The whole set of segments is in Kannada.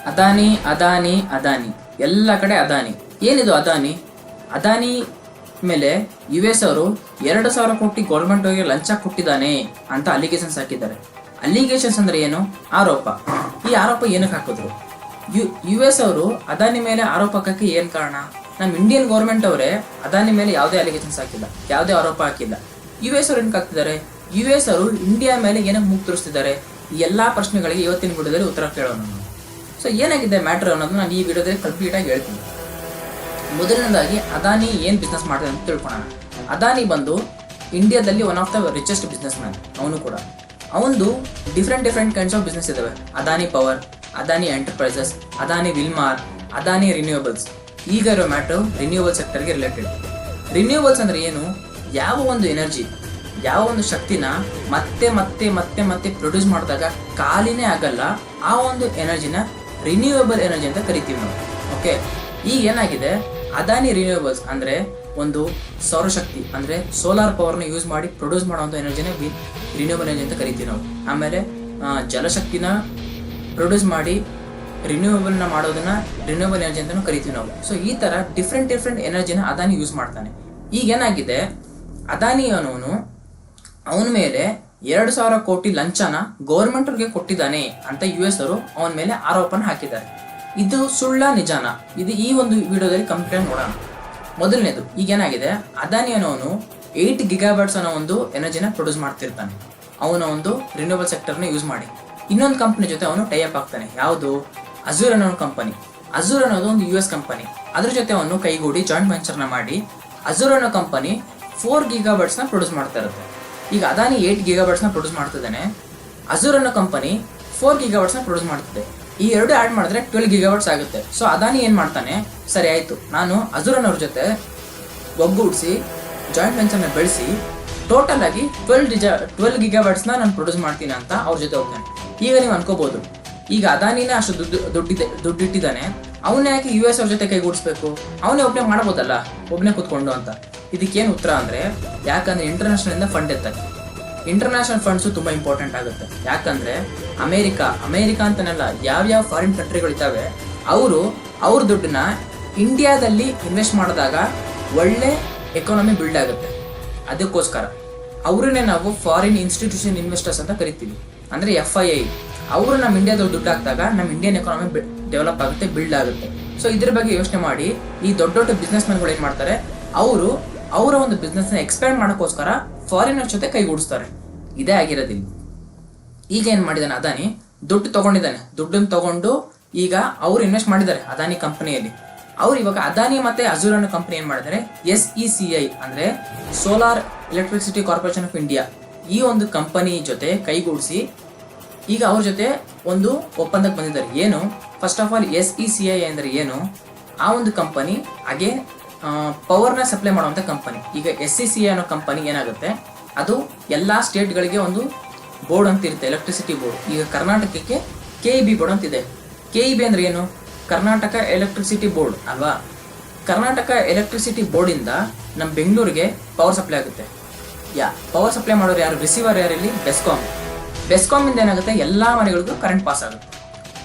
ಅದಾನಿ ಅದಾನಿ ಅದಾನಿ ಎಲ್ಲ ಕಡೆ ಅದಾನಿ. ಏನಿದು ಅದಾನಿ? ಅದಾನಿ ಮೇಲೆ US ಅವರು 2,000 ಕೋಟಿ ಗೌರ್ಮೆಂಟ್ ಅವರಿಗೆ ಲಂಚ ಕೊಟ್ಟಿದ್ದಾನೆ ಅಂತ ಅಲಿಗೇಷನ್ಸ್ ಹಾಕಿದ್ದಾರೆ. ಅಲಿಗೇಷನ್ಸ್ ಅಂದ್ರೆ ಏನು? ಆರೋಪ. ಈ ಆರೋಪ ಏನಕ್ಕೆ ಹಾಕಿದ್ರು? US ಅವರು ಅದಾನಿ ಮೇಲೆ ಆರೋಪ ಹಾಕಕ್ಕೆ ಏನ್ ಕಾರಣ? ನಮ್ಮ ಇಂಡಿಯನ್ ಗೌರ್ಮೆಂಟ್ ಅವರೇ ಅದಾನಿ ಮೇಲೆ ಯಾವುದೇ ಅಲಿಗೇಷನ್ಸ್ ಹಾಕಿಲ್ಲ, ಯಾವುದೇ ಆರೋಪ ಹಾಕಿಲ್ಲ. US ಅವರು ಏನಕ್ಕೆ ಹಾಕ್ತಿದ್ದಾರೆ? US ಅವರು ಇಂಡಿಯಾ ಮೇಲೆ ಏನಕ್ಕೆ ಮೂಗು ತೋರಿಸ್ತಿದ್ದಾರೆ? ಈ ಎಲ್ಲಾ ಪ್ರಶ್ನೆಗಳಿಗೆ ಇವತ್ತಿನ ವಿಡಿಯೋದಲ್ಲಿ ಉತ್ತರ ಕೇಳೋಣ. ಸೊ ಏನಾಗಿದೆ ಮ್ಯಾಟರ್ ಅನ್ನೋದು ನಾನು ಈ ವಿಡಿಯೋದಲ್ಲಿ ಕಂಪ್ಲೀಟ್ ಆಗಿ ಹೇಳ್ತೀನಿ. ಮೊದಲನೇದಾಗಿ ಅದಾನಿ ಏನ್ ಬಿಸ್ನೆಸ್ ಮಾಡ್ತಾರೆ ಅಂತ ತಿಳ್ಕೊಳ್ಳೋಣ. ಅದಾನಿ ಬಂದು ಇಂಡಿಯಾದಲ್ಲಿ one of the richest business man. ಅವನು ಕೂಡ ಅವನು ಡಿಫ್ರೆಂಟ್ ಕೈಂಡ್ಸ್ ಆಫ್ ಬಿಸ್ನೆಸ್ ಇದಾವೆ. Adani power, Adani enterprises, Adani ವಿಲ್ಮಾರ್, Adani ರಿನ್ಯೂವಬಲ್ಸ್. ಈಗ ಇರೋ ಮ್ಯಾಟರ್ ರಿನ್ಯೂವಬಲ್ ಸೆಕ್ಟರ್ಗೆ ರಿಲೇಟೆಡ್. ರಿನ್ಯೂವಬಲ್ಸ್ ಅಂದ್ರೆ ಏನು? ಯಾವ ಒಂದು ಎನರ್ಜಿ, ಯಾವ ಒಂದು ಶಕ್ತಿನ ಮತ್ತೆ ಮತ್ತೆ ಮತ್ತೆ ಮತ್ತೆ ಪ್ರೊಡ್ಯೂಸ್ ಮಾಡಿದಾಗ ಖಾಲಿನೇ ಆಗಲ್ಲ, ಆ ಒಂದು ಎನರ್ಜಿನ ರಿನ್ಯೂವಬಲ್ ಎನರ್ಜಿ ಅಂತ ಕರಿತೀವಿ ನಾವು. ಓಕೆ, ಈಗ ಏನಾಗಿದೆ, ಅದಾನಿ ರಿನ್ಯೂವಬಲ್ಸ್ ಅಂದ್ರೆ ಒಂದು ಸೌರಶಕ್ತಿ ಅಂದ್ರೆ ಸೋಲಾರ್ ಪವರ್ನ ಯೂಸ್ ಮಾಡಿ ಪ್ರೊಡ್ಯೂಸ್ ಮಾಡುವಂಥ ಎನರ್ಜಿನ ರಿನ್ಯೂವಬಲ್ ಎನರ್ಜಿ ಅಂತ ಕರಿತೀವಿ ನಾವು. ಆಮೇಲೆ ಜಲಶಕ್ತಿನ ಪ್ರೊಡ್ಯೂಸ್ ಮಾಡಿ ರಿನ್ಯೂವಬಲ್ನ ಮಾಡೋದನ್ನ ರಿನ್ಯೂವಬಲ್ ಎನರ್ಜಿ ಅಂತಾನು ಕರಿತೀವಿ ನಾವು. ಸೊ ಈ ತರ ಡಿಫ್ರೆಂಟ್ ಎನರ್ಜಿನ ಅದಾನಿ ಯೂಸ್ ಮಾಡ್ತಾನೆ. ಈಗ ಏನಾಗಿದೆ, ಅದಾನಿ ಅನ್ನೋನು ಅವನ ಮೇಲೆ 2,000 ಕೋಟಿ ಲಂಚನ ಗೌರ್ಮೆಂಟ್ಗೆ ಕೊಟ್ಟಿದ್ದಾನೆ ಅಂತ US ಅವರು ಅವನ ಮೇಲೆ ಆರೋಪನ ಹಾಕಿದ್ದಾರೆ. ಇದು ಸುಳ್ಳ ನಿಜಾನ? ಇದು ಈ ಒಂದು ವಿಡಿಯೋದಲ್ಲಿ ಕಂಪ್ಲೀಟ್ ನೋಡೋಣ. ಮೊದಲನೇದು, ಈಗ ಏನಾಗಿದೆ, ಅದಾನಿ ಅನ್ನೋನು 8 ಗಿಗಾಬೈಟ್ಸ್ ಅನ್ನೋ ಒಂದು ಎನರ್ಜಿನ ಪ್ರೊಡ್ಯೂಸ್ ಮಾಡ್ತಿರ್ತಾನೆ. ಅವನ ಒಂದು ರಿನ್ಯೂವಬಲ್ ಸೆಕ್ಟರ್ನ ಯೂಸ್ ಮಾಡಿ ಇನ್ನೊಂದು ಕಂಪನಿ ಜೊತೆ ಅವನು ಟೈಅಪ್ ಆಗ್ತಾನೆ. ಯಾವುದು? ಅಜೂರ್ ಅನ್ನೋ ಕಂಪನಿ. ಅಜೂರ್ ಅನ್ನೋದು ಒಂದು US ಕಂಪನಿ. ಅದ್ರ ಜೊತೆ ಅವನು ಕೈಗೂಡಿ ಜಾಯಿಂಟ್ ವೆಂಚರ್ನ ಮಾಡಿ ಅಜೂರ್ ಅನ್ನೋ ಕಂಪನಿ 4 ಗಿಗಾಬೈಟ್ಸ್ನ ಪ್ರೊಡ್ಯೂಸ್ ಮಾಡ್ತಾ ಇರುತ್ತೆ. ಈಗ ಅದಾನಿ 8 ಗಿಗಾಬೈಟ್ಸ್ನ ಪ್ರೊಡ್ಯೂಸ್ ಮಾಡ್ತಿದ್ದಾನೆ, ಅಜೂರ್ ಅನ್ನೋ ಕಂಪನಿ 4 ಗಿಗಾಬೈಟ್ಸ್ನ ಪ್ರೊಡ್ಯೂಸ್ ಮಾಡ್ತಿದೆ. ಈ ಎರಡು ಆಡ್ ಮಾಡಿದ್ರೆ 12 ಗಿಗಾಬೈಟ್ಸ್ ಆಗುತ್ತೆ. ಸೊ ಅದಾನಿ ಏನ್ ಮಾಡ್ತಾನೆ, ಸರಿ ಆಯ್ತು, ನಾನು ಅಜೂರ್ ಅನ್ನೋರ ಜೊತೆ ಒಗ್ಗೂಡಿಸಿ ಜಾಯಿಂಟ್ ವೆಂಚರ್ನ ಬೆಳೆಸಿ ಟೋಟಲ್ ಆಗಿ 12 ಗಿಗಾಬೈಟ್ಸ್ನ ನಾನು ಪ್ರೊಡ್ಯೂಸ್ ಮಾಡ್ತೀನಿ ಅಂತ ಅವ್ರ ಜೊತೆ ಹೋಗ್ತಾನೆ. ಈಗ ನೀವು ಅನ್ಕೋಬಹುದು, ಈಗ ಅದಾನಿನೇ ಅಷ್ಟು ದುಡ್ಡಿಟ್ಟಿದ್ದಾನೆ, ಅವನೇ ಯಾಕೆ US ಅವ್ರ ಜೊತೆ ಕೈಗೂಡಿಸ್ಬೇಕು? ಅವನೇ ಒಬ್ಬನೇ ಮಾಡ್ಬೋದಲ್ಲ, ಒಬ್ಬನೇ ಕೂತ್ಕೊಂಡು ಅಂತ. ಇದಕ್ಕೇನು ಉತ್ತರ ಅಂದ್ರೆ, ಯಾಕಂದ್ರೆ ಇಂಟರ್ನ್ಯಾಷನಲ್ ಇಂದ ಫಂಡ್ ಎತ್ತಾರೆ. ಇಂಟರ್ನ್ಯಾಷನಲ್ ಫಂಡ್ಸು ತುಂಬಾ ಇಂಪಾರ್ಟೆಂಟ್ ಆಗುತ್ತೆ. ಯಾಕಂದ್ರೆ ಅಮೇರಿಕಾ ಅಂತನಲ್ಲ, ಯಾವ್ಯಾವ ಫಾರಿನ್ ಕಂಟ್ರಿಗಳಿದ್ದಾವೆ ಅವ್ರ ದುಡ್ಡನ್ನ ಇಂಡಿಯಾದಲ್ಲಿ ಇನ್ವೆಸ್ಟ್ ಮಾಡಿದಾಗ ಒಳ್ಳೆ ಎಕಾನಮಿ ಬಿಲ್ಡ್ ಆಗುತ್ತೆ. ಅದಕ್ಕೋಸ್ಕರ ಅವ್ರನ್ನೇ ನಾವು ಫಾರಿನ್ ಇನ್ಸ್ಟಿಟ್ಯೂಷನ್ ಇನ್ವೆಸ್ಟರ್ಸ್ ಅಂತ ಕರಿತೀವಿ, ಅಂದ್ರೆ FII. ಅವರು ನಮ್ಮ ಇಂಡಿಯಾದಲ್ಲಿ ದುಡ್ಡು ಹಾಕಿದಾಗ ನಮ್ಮ ಇಂಡಿಯನ್ ಎಕಾನಮಿ ಡೆವಲಪ್ ಆಗುತ್ತೆ, ಬಿಲ್ಡ್ ಆಗುತ್ತೆ. ಸೊ ಇದ್ರ ಬಗ್ಗೆ ಯೋಚನೆ ಮಾಡಿ ಈ ದೊಡ್ಡ ಬಿಸ್ನೆಸ್ ಮ್ಯಾನ್ಗಳು ಏನ್ ಮಾಡ್ತಾರೆ, ಅವರ ಒಂದು ಬಿಸ್ನೆಸ್ ನ ಎಕ್ಸ್ಪ್ಯಾಂಡ್ ಮಾಡೋಕ್ಕೋಸ್ಕರ ಫಾರಿನರ್ ಜೊತೆ ಕೈಗೂಡಿಸ್ತಾರೆ. ಇದೇ ಆಗಿರೋದಿಲ್ಲ. ಈಗ ಏನ್ ಮಾಡಿದಾನೆ ಅದಾನಿ, ದುಡ್ಡನ್ನು ತಗೊಂಡು ಈಗ ಅವ್ರು ಇನ್ವೆಸ್ಟ್ ಮಾಡಿದ್ದಾರೆ ಅದಾನಿ ಕಂಪನಿಯಲ್ಲಿ. ಅವ್ರು ಇವಾಗ ಅದಾನಿ ಮತ್ತೆ ಅಜೂರ್ ಅನ್ನೋ ಕಂಪನಿ ಏನ್ ಮಾಡಿದ್ದಾರೆ, SECI ಅಂದ್ರೆ solar electricity corporation of India, ಈ ಒಂದು ಕಂಪನಿ ಜೊತೆ ಕೈಗೂಡಿಸಿ ಈಗ ಅವ್ರ ಜೊತೆ ಒಂದು ಒಪ್ಪಂದಕ್ಕೆ ಬಂದಿದ್ದಾರೆ. ಏನು? ಫಸ್ಟ್ ಆಫ್ ಆಲ್ SECI ಅಂದ್ರೆ ಏನು? ಆ ಒಂದು ಕಂಪನಿ ಹಾಗೆ ಪವರ್ನ ಸಪ್ಲೈ ಮಾಡುವಂಥ ಕಂಪನಿ. ಈಗ SECI ಅನ್ನೋ ಕಂಪನಿ ಏನಾಗುತ್ತೆ, ಅದು ಎಲ್ಲಾ ಸ್ಟೇಟ್ಗಳಿಗೆ ಒಂದು ಬೋರ್ಡ್ ಅಂತ ಇರುತ್ತೆ, ಎಲೆಕ್ಟ್ರಿಸಿಟಿ ಬೋರ್ಡ್. ಈಗ ಕರ್ನಾಟಕಕ್ಕೆ KEB ಬೋರ್ಡ್ ಅಂತಿದೆ. KEB ಅಂದ್ರೆ ಏನು? ಕರ್ನಾಟಕ ಎಲೆಕ್ಟ್ರಿಸಿಟಿ ಬೋರ್ಡ್ ಅಲ್ವಾ? ಕರ್ನಾಟಕ ಎಲೆಕ್ಟ್ರಿಸಿಟಿ ಬೋರ್ಡ್ ಇಂದ ನಮ್ಮ ಬೆಂಗಳೂರಿಗೆ ಪವರ್ ಸಪ್ಲೈ ಆಗುತ್ತೆ. ಪವರ್ ಸಪ್ಲೈ ಮಾಡೋರು ಯಾರು? ರಿಸೀವರ್ ಯಾರಲ್ಲಿ? ಬೆಸ್ಕಾಂ ಇಂದ ಏನಾಗುತ್ತೆ, ಎಲ್ಲಾ ಮನೆಗಳಿಗೂ ಕರೆಂಟ್ ಪಾಸ್ ಆಗುತ್ತೆ.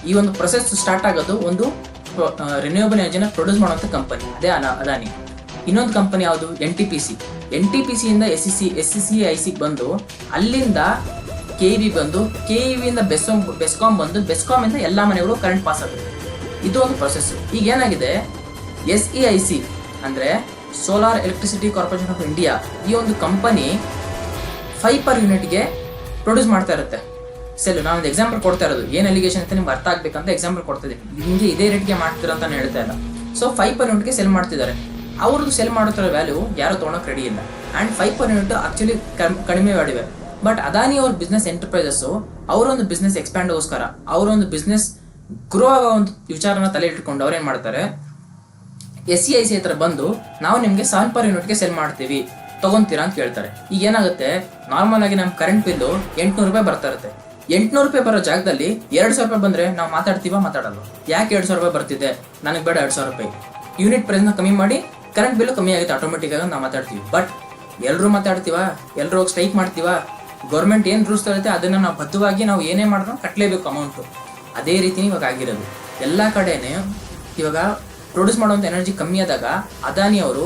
ಈ ಒಂದು ಪ್ರೊಸೆಸ್ ಸ್ಟಾರ್ಟ್ ಆಗೋದು ಒಂದು ರಿನ್ಯೂವಬಲ್ ಎನರ್ಜಿನ ಪ್ರೊಡ್ಯೂಸ್ ಮಾಡುವಂಥ ಕಂಪನಿ, ಅದೇ ಅದಾನಿ. ಇನ್ನೊಂದು ಕಂಪನಿ ಯಾವುದು? NTPC ಇಂದ SECI ಬಂದು, ಅಲ್ಲಿಂದ KEB ಬಂದು, KEB ಇಂದ ಬೆಸ್ಕಾಂ ಬಂದು, ಬೆಸ್ಕಾಂ ಇಂದ ಎಲ್ಲಾ ಮನೆಗಳು ಕರೆಂಟ್ ಪಾಸ್ ಆಗುತ್ತೆ. ಇದು ಒಂದು ಪ್ರೊಸೆಸ್. ಈಗ ಏನಾಗಿದೆ, SEIC ಅಂದ್ರೆ solar electricity corporation of India, ಈ ಒಂದು ಕಂಪನಿ 5 per ಯೂನಿಟ್ಗೆ ಪ್ರೊಡ್ಯೂಸ್ ಮಾಡ್ತಾ ಇರುತ್ತೆ ಸೆಲ್. ನಾನೊಂದು ಎಕ್ಸಾಂಪಲ್ ಕೊಡ್ತಾ ಇರೋದು, ಏನ್ ಅಲಿಗೇಷನ್ ಅಂತ ನಿಮ್ಗೆ ಅರ್ಥ ಆಗ್ಬೇಕಂತ ಎಕ್ಸಾಂಪಲ್ ಕೊಡ್ತಾ ಇದ್ದೀನಿ. ನಿಮಗೆ ಇದೇ ರೇಟ್ಗೆ ಮಾಡ್ತೀರಾ ಅಂತ ಹೇಳ್ತಾ ಇಲ್ಲ. ಸೊ 5 per ಯೂನಿಟ್ಗೆ ಸೆಲ್ ಮಾಡ್ತಿದ್ದಾರೆ. ಅವ್ರದ್ದು ಸೆಲ್ ಮಾಡುತ್ತಿರೋ ವ್ಯಾಲ್ಯೂ ಯಾರು ತೊಗೊಳಕ್ ರೆಡಿ ಇಲ್ಲ. ಅಂಡ್ 5 per ಯೂನಿಟ್ ಆಕ್ಚುಲಿ ಕಡಿಮೆ ಮಾಡಿವೆ. ಬಟ್ ಅದಾನಿ ಅವ್ರ ಬಿಸ್ನೆಸ್ ಎಂಟರ್ಪ್ರೈಸಸ್ ಅವರೊಂದು ಬಿಸ್ನೆಸ್ ಎಕ್ಸ್ಪ್ಯಾಂಡ್ಗೋಸ್ಕರ, ಅವರೊಂದು ಬಿಸ್ನೆಸ್ ಗ್ರೋ ಆಗೋ ಒಂದು ವಿಚಾರನ ತಲೆ ಇಟ್ಕೊಂಡು ಅವ್ರೇನ್ ಮಾಡ್ತಾರೆ, SEIC ಹತ್ರ ಬಂದು ನಾವು ನಿಮ್ಗೆ 7 per ಯೂನಿಟ್ಗೆ ಸೆಲ್ ಮಾಡ್ತೀವಿ, ತಗೊಂತೀರಾ ಅಂತ ಕೇಳ್ತಾರೆ. ಈಗ ಏನಾಗುತ್ತೆ, ನಾರ್ಮಲ್ ಆಗಿ ನಮ್ಮ ಕರೆಂಟ್ ಬಿಲ್ಲು 800 ರೂಪಾಯಿ ಬರ್ತಾ ಇರುತ್ತೆ. 800 ರೂಪಾಯಿ ಬರೋ ಜಾಗದಲ್ಲಿ 2,000 ರೂಪಾಯಿ ಬಂದ್ರೆ ನಾವು ಮಾತಾಡಲ್ಲ. ಯಾಕೆ 2,000 ರೂಪಾಯಿ ಬರ್ತಿದೆ, ನನಗೆ ಬೇಡ 2,000 ರೂಪಾಯಿ, ಯೂನಿಟ್ ಪ್ರೈಸ್ನ ಕಮ್ಮಿ ಮಾಡಿ ಕರೆಂಟ್ ಬಿಲ್ ಕಮ್ಮಿ ಆಗುತ್ತೆ ಆಟೋಮೆಟಿಕ್ ಆಗಿ ನಾವು ಮಾತಾಡ್ತೀವಿ. ಬಟ್ ಎಲ್ಲರೂ ಮಾತಾಡ್ತೀವ, ಎಲ್ಲರೂ ಹೋಗಿ ಸ್ಟ್ರೈಕ್ ಮಾಡ್ತೀವ, ಗೌರ್ಮೆಂಟ್ ಏನು ರೂಲ್ಸ್ ತರುತ್ತೆ ಅದನ್ನ ನಾವು ಬದ್ಧವಾಗಿ ನಾವು ಏನೇ ಮಾಡಿದ್ರು ಕಟ್ಟಲೇಬೇಕು ಅಮೌಂಟು. ಅದೇ ರೀತಿ ಇವಾಗ ಆಗಿರೋದು. ಎಲ್ಲ ಕಡೆನೇ ಇವಾಗ ಪ್ರೊಡ್ಯೂಸ್ ಮಾಡುವಂಥ ಎನರ್ಜಿ ಕಮ್ಮಿ ಆದಾಗ ಅದಾನಿ ಅವರು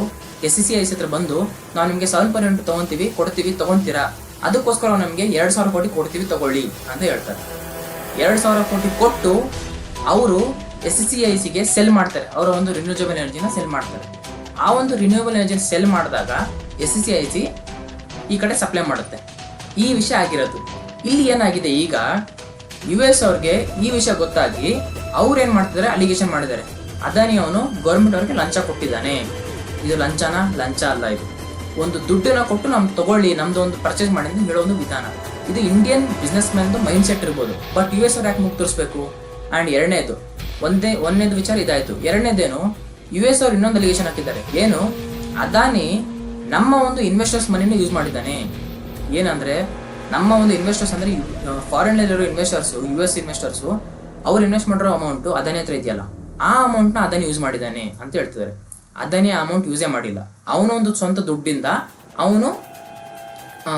SCCI ಹತ್ರ ಬಂದು ನಾವು ನಿಮಗೆ 7% ತೊಗೊತೀವಿ ಕೊಡ್ತೀವಿ ತೊಗೊತೀರಾ, ಅದಕ್ಕೋಸ್ಕರ ನಮಗೆ 2,000 ಕೋಟಿ ಕೊಡ್ತೀವಿ ತಗೊಳ್ಳಿ ಅಂತ ಹೇಳ್ತಾರೆ. 2,000 ಕೋಟಿ ಕೊಟ್ಟು ಅವರು SCCIಗೆ ಸೆಲ್ ಮಾಡ್ತಾರೆ, ಅವರ ಒಂದು ರಿನ್ಯೂವಬಲ್ ಎನರ್ಜಿನ ಸೆಲ್ ಮಾಡ್ತಾರೆ. ಆ ಒಂದು ರಿನ್ಯೂವಬಲ್ ಎನರ್ಜಿನ ಸೆಲ್ ಮಾಡಿದಾಗ SCCI ಈ ಕಡೆ ಸಪ್ಲೈ ಮಾಡುತ್ತೆ. ಈ ವಿಷಯ ಆಗಿರೋದು. ಇಲ್ಲಿ ಏನಾಗಿದೆ, ಈಗ US ಅವ್ರಿಗೆ ಈ ವಿಷಯ ಗೊತ್ತಾಗಿ ಅವ್ರು ಏನು ಮಾಡ್ತಿದ್ದಾರೆ, ಅಲಿಗೇಷನ್ ಮಾಡಿದ್ದಾರೆ. ಅದಾನಿ ಅವನು ಗೌರ್ಮೆಂಟ್ ಅವ್ರಿಗೆ ಲಂಚ ಕೊಟ್ಟಿದ್ದಾನೆ. ಇದು ಲಂಚನ? ಲಂಚ ಅಲ್ಲ, ಇದು ಒಂದು ದುಡ್ಡನ್ನ ಕೊಟ್ಟು ನಮ್ಗೆ ತಗೊಳ್ಳಿ, ನಮ್ದು ಒಂದು ಪರ್ಚೇಸ್ ಮಾಡಿ ಅಂತ ಹೇಳೋ ಒಂದು ವಿಧಾನ. ಇದು ಇಂಡಿಯನ್ ಬಿಸ್ನೆಸ್ ಮ್ಯಾನ್ದು ಮೈಂಡ್ ಸೆಟ್ ಇರ್ಬೋದು, ಬಟ್ US ಅವ್ರು ಯಾಕೆ ಮುಗ್ ತೋರಿಸ್ಬೇಕು? ಆ್ಯಂಡ್ ಒಂದನೇದು ವಿಚಾರ ಇದಾಯ್ತು. ಎರಡನೇದೇನು, US ಅವ್ರು ಇನ್ನೊಂದು ಅಲಿಗೇಷನ್ ಹಾಕಿದ್ದಾರೆ. ಏನು, ಅದಾನಿ ನಮ್ಮ ಒಂದು ಇನ್ವೆಸ್ಟರ್ಸ್ ಮನಿನ ಯೂಸ್ ಮಾಡಿದ್ದಾನೆ. ಏನಂದ್ರೆ ನಮ್ಮ ಒಂದು ಇನ್ವೆಸ್ಟರ್ಸ್ ಅಂದ್ರೆ ಫಾರಿನ್ನಲ್ಲಿರೋ ಇನ್ವೆಸ್ಟರ್ಸು, US ಇನ್ವೆಸ್ಟರ್ಸು, ಅವ್ರು ಇನ್ವೆಸ್ಟ್ ಮಾಡಿರೋ ಅಮೌಂಟು ಅದಾನಿ ಹತ್ರ ಇದೆಯಲ್ಲ, ಆ ಅಮೌಂಟ್ನ ಅದಾನಿ ಯೂಸ್ ಮಾಡಿದ್ದಾನೆ ಅಂತ ಹೇಳ್ತಿದ್ದಾರೆ. ಅದಾನಿ ಆ ಅಮೌಂಟ್ ಯೂಸೇ ಮಾಡಿಲ್ಲ, ಅವನೊಂದು ಸ್ವಂತ ದುಡ್ಡಿಂದ ಅವನು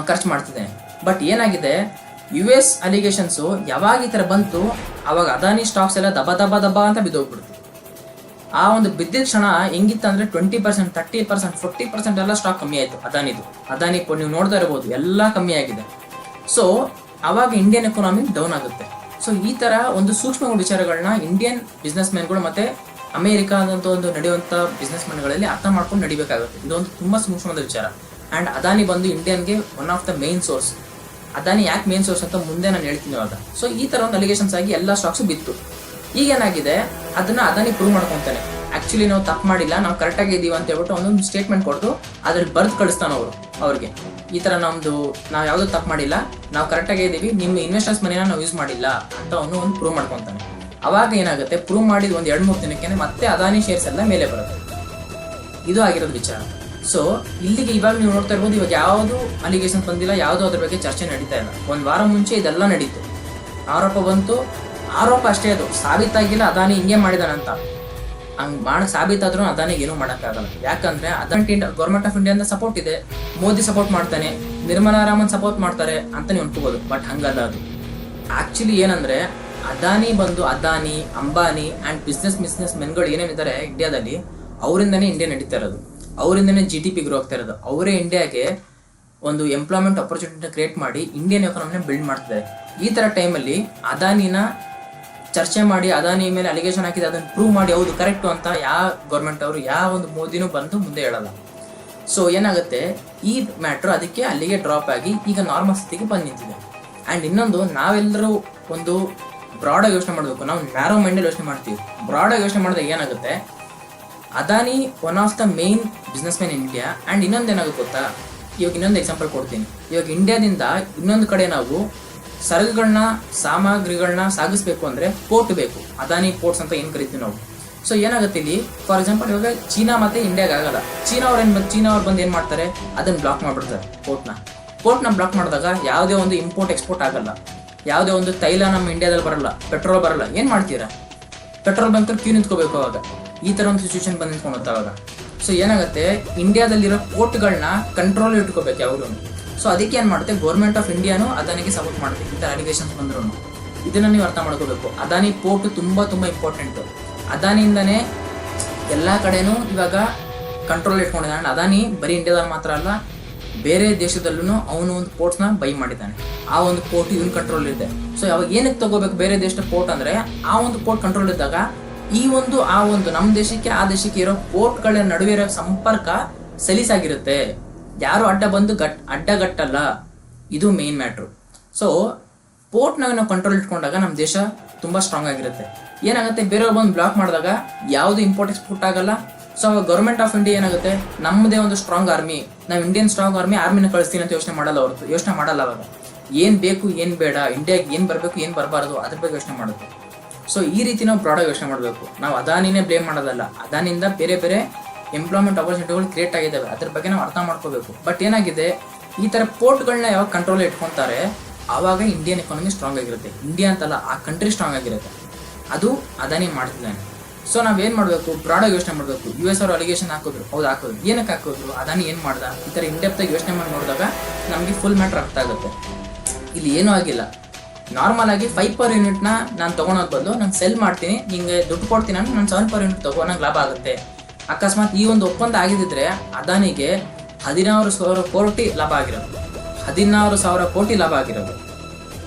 ಖರ್ಚು ಮಾಡ್ತಿದ್ದಾನೆ. ಬಟ್ ಏನಾಗಿದೆ, US ಅಲಿಗೇಷನ್ಸು ಯಾವಾಗ ಈ ಥರ ಬಂತು ಅವಾಗ ಅದಾನಿ ಸ್ಟಾಕ್ಸ್ ಎಲ್ಲ ದಬ ದಬ ದಬ ಅಂತ ಬಿದ್ದೋಗ್ಬಿಡ್ತು. ಆ ಒಂದು ಬಿದ್ದಿದ ಕ್ಷಣ ಹೆಂಗಿತ್ತಂದ್ರೆ 20%, 30%, 40% ಎಲ್ಲ ಸ್ಟಾಕ್ ಕಮ್ಮಿ ಆಯಿತು ಅದಾನಿದು. ಅದಾನಿ ನೀವು ನೋಡ್ತಾ ಇರ್ಬೋದು, ಎಲ್ಲ ಕಮ್ಮಿ ಆಗಿದೆ. ಸೊ ಅವಾಗ ಇಂಡಿಯನ್ ಎಕಾನಮಿ ಡೌನ್ ಆಗುತ್ತೆ. ಸೊ ಈ ಥರ ಒಂದು ಸೂಕ್ಷ್ಮ ವಿಚಾರಗಳನ್ನ ಇಂಡಿಯನ್ ಬಿಸ್ನೆಸ್ ಮ್ಯಾನ್ಗಳು ಮತ್ತು ಅಮೇರಿಕಾದಂಥ ಒಂದು ನಡೆಯುವಂಥ ಬಿಸ್ನೆಸ್ ಮ್ಯಾನ್ಗಳಲ್ಲಿ ಅರ್ಥ ಮಾಡ್ಕೊಂಡು ನಡಿಬೇಕಾಗುತ್ತೆ. ಇದೊಂದು ತುಂಬ ಸೂಕ್ಷ್ಮವಾದ ವಿಚಾರ. ಆ್ಯಂಡ್ ಅದಾನಿ ಬಂದು ಇಂಡಿಯನ್ಗೆ one of the main source. Adani ಯಾಕೆ ಮೇನ್ ಸೋರ್ಸ್ ಅಂತ ಮುಂದೆ ನಾನು ಹೇಳ್ತೀನಿ ಇವಾಗ. ಸೊ ಈ ಥರ ಒಂದು ಅಲಿಗೇಷನ್ಸ್ ಆಗಿ ಎಲ್ಲ ಸ್ಟಾಕ್ಸು ಬಿತ್ತು. ಈಗೇನಾಗಿದೆ, ಅದನ್ನ ಅದಾನಿ ಪ್ರೂವ್ ಮಾಡ್ಕೊತಾನೆ. ಆ್ಯಕ್ಚುಲಿ ನಾವು ತಪ್ಪು ಮಾಡಿಲ್ಲ, ನಾವು ಕರೆಕ್ಟಾಗಿ ಇದ್ದೀವಿ ಅಂತ ಹೇಳ್ಬಿಟ್ಟು ಒಂದೊಂದು ಸ್ಟೇಟ್ಮೆಂಟ್ ಕೊಡ್ತು, ಅದ್ರಲ್ಲಿ ಬರ್ದು ಕಳಿಸ್ತಾನೆ ಅವ್ರಿಗೆ. ಈ ಥರ ನಾವು ಯಾವುದೂ ತಪ್ಪು ಮಾಡಿಲ್ಲ, ನಾವು ಕರೆಕ್ಟಾಗಿ ಇದ್ದೀವಿ, ನಿಮ್ಮ ಇನ್ವೆಸ್ಟರ್ಸ್ ಮನೇನ ನಾವು ಯೂಸ್ ಮಾಡಿಲ್ಲ ಅಂತ ಅವನು ಒಂದು ಪ್ರೂವ್ ಮಾಡ್ಕೊತಾನೆ. ಅವಾಗ ಏನಾಗುತ್ತೆ, ಪ್ರೂವ್ ಮಾಡಿದ ಒಂದು 2-3 ದಿನಕ್ಕೆ ಮತ್ತೆ ಅದಾನಿ ಶೇರ್ಸ್ ಎಲ್ಲ ಮೇಲೆ ಬರುತ್ತೆ. ಇದು ಆಗಿರೋದು ವಿಚಾರ. ಸೊ ಇಲ್ಲಿಗೆ ಇವಾಗ ನೀವು ನೋಡ್ತಾ ಇರ್ಬೋದು, ಇವಾಗ ಯಾವುದು ಅಲಿಗೇಷನ್ ಬಂದಿಲ್ಲ, ಯಾವುದೋ ಅದ್ರ ಬಗ್ಗೆ ಚರ್ಚೆ ನಡೀತಾ ಇಲ್ಲ. ಒಂದು ವಾರ ಮುಂಚೆ ಇದೆಲ್ಲ ನಡೀತು, ಆರೋಪ ಬಂತು. ಆರೋಪ ಅಷ್ಟೇ, ಅದು ಸಾಬೀತಾಗಿಲ್ಲ ಅದಾನಿ ಹಿಂಗೆ ಮಾಡಿದಾನಂತ. ಹಂಗೆ ಮಾಡಕ್ಕೆ ಸಾಬೀತಾದ್ರೂ ಅದಾನಿಗೆ ಏನೂ ಮಾಡೋಕ್ಕಾಗಲ್ಲ. ಯಾಕಂದ್ರೆ ಅದಾನಿ ಗೌರ್ಮೆಂಟ್ ಆಫ್ ಇಂಡಿಯಾದ ಸಪೋರ್ಟ್ ಇದೆ, ಮೋದಿ ಸಪೋರ್ಟ್ ಮಾಡ್ತಾನೆ, ನಿರ್ಮಲಾ ರಾಮನ್ ಸಪೋರ್ಟ್ ಮಾಡ್ತಾರೆ ಅಂತ ನೀವು ಅನ್ಕೋಬೋದು. ಬಟ್ ಹಂಗಲ್ಲ ಅದು. ಆ್ಯಕ್ಚುಲಿ ಏನಂದ್ರೆ ಅದಾನಿ ಅಂಬಾನಿ ಆ್ಯಂಡ್ ಬಿಸ್ನೆಸ್ ಮೆನ್ಗಳು ಏನೇನಿದ್ದಾರೆ ಇಂಡಿಯಾದಲ್ಲಿ, ಅವರಿಂದನೇ ಇಂಡಿಯಾ ನಡೀತಾ ಇರೋದು, ಅವರಿಂದನೇ GDP ಗ್ರೋ ಆಗ್ತಾ ಇರೋದು. ಅವರೇ ಇಂಡಿಯಾಗೆ ಒಂದು ಎಂಪ್ಲಾಯ್ಮೆಂಟ್ ಆಪರ್ಚುನಿಟಿನ ಕ್ರಿಯೇಟ್ ಮಾಡಿ ಇಂಡಿಯನ್ ಎಕಾನಮಿನ ಬಿಲ್ಡ್ ಮಾಡ್ತಿದ್ದಾರೆ. ಈ ಥರ ಟೈಮಲ್ಲಿ ಅದಾನಿನ ಚರ್ಚೆ ಮಾಡಿ, ಅದಾನಿ ಮೇಲೆ ಅಲಿಗೇಷನ್ ಹಾಕಿದೆ, ಅದನ್ನು ಪ್ರೂವ್ ಮಾಡಿ ಹೌದು ಕರೆಕ್ಟು ಅಂತ ಯಾವ ಗೌರ್ಮೆಂಟ್ ಅವರು, ಯಾವ ಒಂದು ಮೋದಿನೂ ಬಂದು ಮುಂದೆ ಹೇಳಲ್ಲ. ಸೊ ಏನಾಗುತ್ತೆ, ಈ ಮ್ಯಾಟ್ರು ಅದಕ್ಕೆ ಅಲ್ಲಿಗೆ ಡ್ರಾಪ್ ಆಗಿ ಈಗ ನಾರ್ಮಲ್ ಸ್ಥಿತಿಗೆ ಬಂದು ನಿಂತಿದೆ. ಆ್ಯಂಡ್ ಇನ್ನೊಂದು, ನಾವೆಲ್ಲರೂ ಒಂದು ಬ್ರಾಡಾಗಿ ಯೋಚನೆ ಮಾಡಬೇಕು. ನಾವು ನ್ಯಾರೋ ಮೈಂಡಲ್ಲಿ ಯೋಚನೆ ಮಾಡ್ತೀವಿ. ಬ್ರಾಡಾಗಿ ಯೋಚನೆ ಮಾಡಿದಾಗ ಏನಾಗುತ್ತೆ, Adani one of the main business man in India. And ಇನ್ನೊಂದು ಏನಾಗುತ್ತೆ ಗೊತ್ತಾ, ಇವಾಗ ಇನ್ನೊಂದು ಎಕ್ಸಾಂಪಲ್ ಕೊಡ್ತೀನಿ. ಇವಾಗ ಇಂಡಿಯಾದಿಂದ ಇನ್ನೊಂದು ಕಡೆ ನಾವು ಸರಕುಗಳನ್ನ, ಸಾಮಗ್ರಿಗಳನ್ನ ಸಾಗಿಸ್ಬೇಕು ಅಂದರೆ ಪೋರ್ಟ್ ಬೇಕು. ಅದಾನಿ ಪೋರ್ಟ್ಸ್ ಅಂತ ಏನು ಕರಿತೀವಿ ನಾವು. ಸೊ ಏನಾಗುತ್ತೆ ಇಲ್ಲಿ, ಫಾರ್ ಎಕ್ಸಾಂಪಲ್ ಇವಾಗ ಚೀನಾ ಮತ್ತು ಇಂಡಿಯಾಗೆ ಆಗಲ್ಲ. ಚೀನಾ ಅವ್ರು ಬಂದು ಏನು ಮಾಡ್ತಾರೆ, ಅದನ್ನು ಬ್ಲಾಕ್ ಮಾಡಿಬಿಡ್ತಾರೆ. ಪೋರ್ಟ್ನ ಬ್ಲಾಕ್ ಮಾಡಿದಾಗ ಯಾವುದೇ ಒಂದು ಇಂಪೋರ್ಟ್ ಎಕ್ಸ್ಪೋರ್ಟ್ ಆಗಲ್ಲ, ಯಾವುದೇ ಒಂದು ತೈಲ ನಮ್ಮ ಇಂಡಿಯಾದಲ್ಲಿ ಬರಲ್ಲ, ಪೆಟ್ರೋಲ್ ಬರಲ್ಲ. ಏನು ಮಾಡ್ತೀರಾ, ಪೆಟ್ರೋಲ್ ಬಂಕ್ ಕ್ಯೂ ನಿಂತ್ಕೋಬೇಕು. ಅವಾಗ ಈ ಥರ ಒಂದು ಸಿಚುವೇಶನ್ ಬಂದು ನಿಂತ್ಕೊಂಡು ಅವಾಗ. ಸೊ ಏನಾಗುತ್ತೆ, ಇಂಡಿಯಾದಲ್ಲಿರೋ ಪೋರ್ಟ್ಗಳನ್ನ ಕಂಟ್ರೋಲ್ ಇಟ್ಕೋಬೇಕು ಯಾವಾಗಲೂ. ಸೊ ಅದಕ್ಕೆ ಏನು ಮಾಡುತ್ತೆ, ಗೌರ್ಮೆಂಟ್ ಆಫ್ ಇಂಡಿಯಾನು ಅದಾನಿಗೆ ಸಪೋರ್ಟ್ ಮಾಡುತ್ತೆ. ಈ ಥರ ಅಲಿಗೇಷನ್ಸ್ ಬಂದ್ರು ಇದನ್ನು ನೀವು ಅರ್ಥ ಮಾಡ್ಕೋಬೇಕು. ಅದಾನಿ ಪೋರ್ಟ್ ತುಂಬ ಇಂಪಾರ್ಟೆಂಟು. ಅದಾನಿಯಿಂದನೇ ಎಲ್ಲ ಕಡೆನೂ ಇವಾಗ ಕಂಟ್ರೋಲ್ ಇಟ್ಕೊಂಡಿದ್ದಾನೆ. ಅದಾನಿ ಬರೀ ಇಂಡಿಯಾದಲ್ಲಿ ಮಾತ್ರ ಅಲ್ಲ, ಬೇರೆ ದೇಶದಲ್ಲೂ ಅವನು ಒಂದು ಪೋರ್ಟ್ಸ್ನ ಬೈ ಮಾಡಿದ್ದಾನೆ. ಆ ಒಂದು ಪೋರ್ಟ್ ಇವನ್ ಕಂಟ್ರೋಲ್ ಇದೆ. ಸೊ ಅವಾಗ ಏನಕ್ಕೆ ತಗೋಬೇಕು ಬೇರೆ ದೇಶದ ಪೋರ್ಟ್ ಅಂದರೆ, ಆ ಒಂದು ಪೋರ್ಟ್ ಕಂಟ್ರೋಲ್ ಇದ್ದಾಗ ಆ ಒಂದು ನಮ್ಮ ದೇಶಕ್ಕೆ ಆ ದೇಶಕ್ಕೆ ಇರೋ ಪೋರ್ಟ್ಗಳ ನಡುವೆ ಇರೋ ಸಂಪರ್ಕ ಸಲೀಸಾಗಿರುತ್ತೆ. ಯಾರು ಅಡ್ಡಗಟ್ಟಲ್ಲ. ಇದು ಮೇನ್ ಮ್ಯಾಟ್ರು. ಸೊ ಪೋರ್ಟ್ನಾಗ ನಾವು ಕಂಟ್ರೋಲ್ ಇಟ್ಕೊಂಡಾಗ ನಮ್ಮ ದೇಶ ತುಂಬ ಸ್ಟ್ರಾಂಗ್ ಆಗಿರುತ್ತೆ. ಏನಾಗುತ್ತೆ, ಬೇರೆಯವ್ರು ಬಂದು ಬ್ಲಾಕ್ ಮಾಡಿದಾಗ ಯಾವುದು ಇಂಪೋರ್ಟ್ ಎಕ್ಸ್ಪೋರ್ಟ್ ಆಗಲ್ಲ. ಸೊ ಅವಾಗ ಗೌರ್ಮೆಂಟ್ ಆಫ್ ಇಂಡಿಯಾ ಏನಾಗುತ್ತೆ, ನಮ್ಮದೇ ಒಂದು ಸ್ಟ್ರಾಂಗ್ ಆರ್ಮಿ, ನಾವು ಇಂಡಿಯನ್ ಸ್ಟ್ರಾಂಗ್ ಆರ್ಮಿನ ಕಳಿಸ್ತೀನಿ ಅಂತ ಯೋಚನೆ ಮಾಡಲ್ಲ. ಅವಾಗ ಏನು ಬೇಕು ಏನು ಬೇಡ, ಇಂಡಿಯಾಗೆ ಏನು ಬರಬೇಕು ಏನು ಬರಬಾರ್ದು ಅದ್ರ ಬಗ್ಗೆ ಯೋಚನೆ ಮಾಡುತ್ತೆ. ಸೊ ಈ ರೀತಿ ನಾವು ಬ್ರಾಡಾಗಿ ಯೋಚನೆ ಮಾಡಬೇಕು. ನಾವು ಅದಾನಿನೇ ಬ್ಲೇಮ್ ಮಾಡೋದಲ್ಲ. ಅದಾನಿಂದ ಬೇರೆ ಎಂಪ್ಲಾಯ್ಮೆಂಟ್ ಆಪರ್ಚುನಿಟಿಗಳು ಕ್ರಿಯೇಟ್ ಆಗಿದ್ದಾವೆ, ಅದ್ರ ಬಗ್ಗೆ ನಾವು ಅರ್ಥ ಮಾಡ್ಕೋಬೇಕು. ಬಟ್ ಏನಾಗಿದೆ, ಈ ಥರ ಪೋರ್ಟ್ಗಳನ್ನ ಯಾವಾಗ ಕಂಟ್ರೋಲ್ ಇಟ್ಕೊತಾರೆ ಆವಾಗ ಇಂಡಿಯನ್ ಎಕಾನಮಿ ಸ್ಟ್ರಾಂಗ್ ಆಗಿರುತ್ತೆ. ಇಂಡಿಯಾ ಅಂತಲ್ಲ, ಆ ಕಂಟ್ರಿ ಸ್ಟ್ರಾಂಗ್ ಆಗಿರುತ್ತೆ. ಅದು ಅದಾನಿ ಮಾಡ್ತಿದ್ದಾನೆ. ಸೊ ನಾವೇನು ಮಾಡಬೇಕು, ಬ್ರಾಡಾಗಿ ಯೋಚನೆ ಮಾಡಬೇಕು. US ಅವರು ಅಲಿಗೇಷನ್ ಹಾಕಿದ್ರು, ಏನಕ್ಕೆ ಹಾಕಿದ್ರು, ಅದಾನಿ ಏನು ಮಾಡ್ದ, ಈ ಥರ ಇಂಡೆಪ್ತಾಗಿ ಯೋಚನೆ ಮಾಡಿ ನೋಡಿದಾಗ ನಮಗೆ ಫುಲ್ ಮ್ಯಾಟ್ರ್ ಅರ್ಥ ಆಗುತ್ತೆ. ಇಲ್ಲಿ ಏನೂ ಆಗಿಲ್ಲ. ನಾರ್ಮಲ್ ಆಗಿ 5 per ಯೂನಿಟ್ನ ನಾನು ತೊಗೊಳೋದ್ ಬದಲು ನಾನು ಸೆಲ್ ಮಾಡ್ತೀನಿ, ನಿಂಗೆ ದುಡ್ಡು ಕೊಡ್ತೀನಿ ಅಂದ್ರೆ ನಾನು 7 per ಯೂನಿಟ್ ತಗೋ, ನಂಗೆ ಲಾಭ ಆಗುತ್ತೆ. ಅಕಸ್ಮಾತ್ ಈ ಒಂದು ಒಪ್ಪಂದ ಆಗಿದ್ದಿದ್ರೆ ಅದಾನಿಗೆ 16,000 ಕೋಟಿ ಲಾಭ ಆಗಿರೋದು. 16,000 ಕೋಟಿ ಲಾಭ ಆಗಿರೋದು.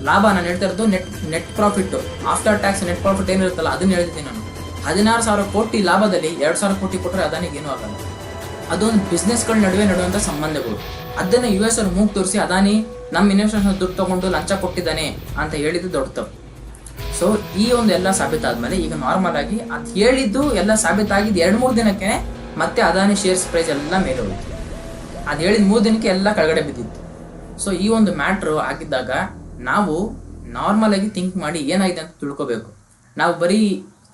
ಲಾಭ ನಾನು ಹೇಳ್ತಾ ಇರೋದು net profit, after tax net profit ಏನಿರುತ್ತಲ್ಲ ಅದನ್ನ ಹೇಳ್ತಿದ್ದೀನಿ ನಾನು. 16,000 ಕೋಟಿ ಲಾಭದಲ್ಲಿ 2,000 ಕೋಟಿ ಕೊಟ್ಟರೆ ಅದಾನಿಗೆ ಏನೂ ಆಗಲ್ಲ. ಅದೊಂದು ಬಿಸ್ನೆಸ್ಗಳ ನಡುವೆ ನಡೆಯುವಂಥ ಸಂಬಂಧಗಳು. ಅದನ್ನು US ಅವ್ರು ಮೂಗ್ ತೋರಿಸಿ ಅದಾನಿ ನಮ್ಮ ಇನ್ವೆಸ್ಟರ್ಸ್ ದುಡ್ಡು ತಗೊಂಡು ಲಂಚ ಕೊಟ್ಟಿದ್ದಾನೆ ಅಂತ ಹೇಳಿದ್ದು ದೊಡ್ಡ ತಪ್ಪು. ಸೊ ಈ ಒಂದು ಎಲ್ಲ ಸಾಬೀತಾದ್ಮೇಲೆ ಈಗ ನಾರ್ಮಲ್ ಆಗಿ ಅದು ಹೇಳಿದ್ದು ಎಲ್ಲ ಸಾಬೀತಾಗಿದ್ದು 2-3 ದಿನಕ್ಕೆ ಮತ್ತೆ ಅದಾನಿ ಶೇರ್ಸ್ ಪ್ರೈಸ್ ಎಲ್ಲ ಮೇಲೆ ಹೋಯಿತು. ಅದು ಹೇಳಿದ 3 ದಿನಕ್ಕೆ ಎಲ್ಲ ಕೆಳಗಡೆ ಬಿದ್ದಿತ್ತು. ಸೊ ಈ ಒಂದು ಮ್ಯಾಟ್ರು ಆಗಿದ್ದಾಗ ನಾವು ನಾರ್ಮಲ್ ಆಗಿ ಥಿಂಕ್ ಮಾಡಿ ಏನಾಗಿದೆ ಅಂತ ತಿಳ್ಕೊಬೇಕು. ನಾವು ಬರೀ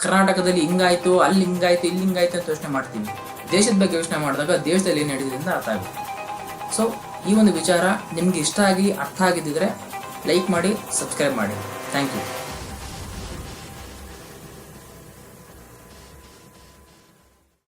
ಕರ್ನಾಟಕದಲ್ಲಿ ಹಿಂಗಾಯ್ತು, ಅಲ್ಲಿ ಹಿಂಗಾಯ್ತು, ಇಲ್ಲಿ ಹಿಂಗಾಯ್ತು ಅಂತ ಯೋಚನೆ ಮಾಡ್ತೀವಿ. ದೇಶದ ಬಗ್ಗೆ ಯೋಚನೆ ಮಾಡಿದಾಗ ದೇಶದಲ್ಲಿ ಏನು ನಡೆದಿದೆ ಅಂತ ಅರ್ಥ ಆಗುತ್ತೆ. ಸೊ ಈ ಒಂದು ವಿಚಾರ ನಿಮಗೆ ಇಷ್ಟ ಆಗಿ ಅರ್ಥ ಆಗಿದ್ದಿದ್ರೆ ಲೈಕ್ ಮಾಡಿ, ಸಬ್ಸ್ಕ್ರೈಬ್ ಮಾಡಿ. Thank you.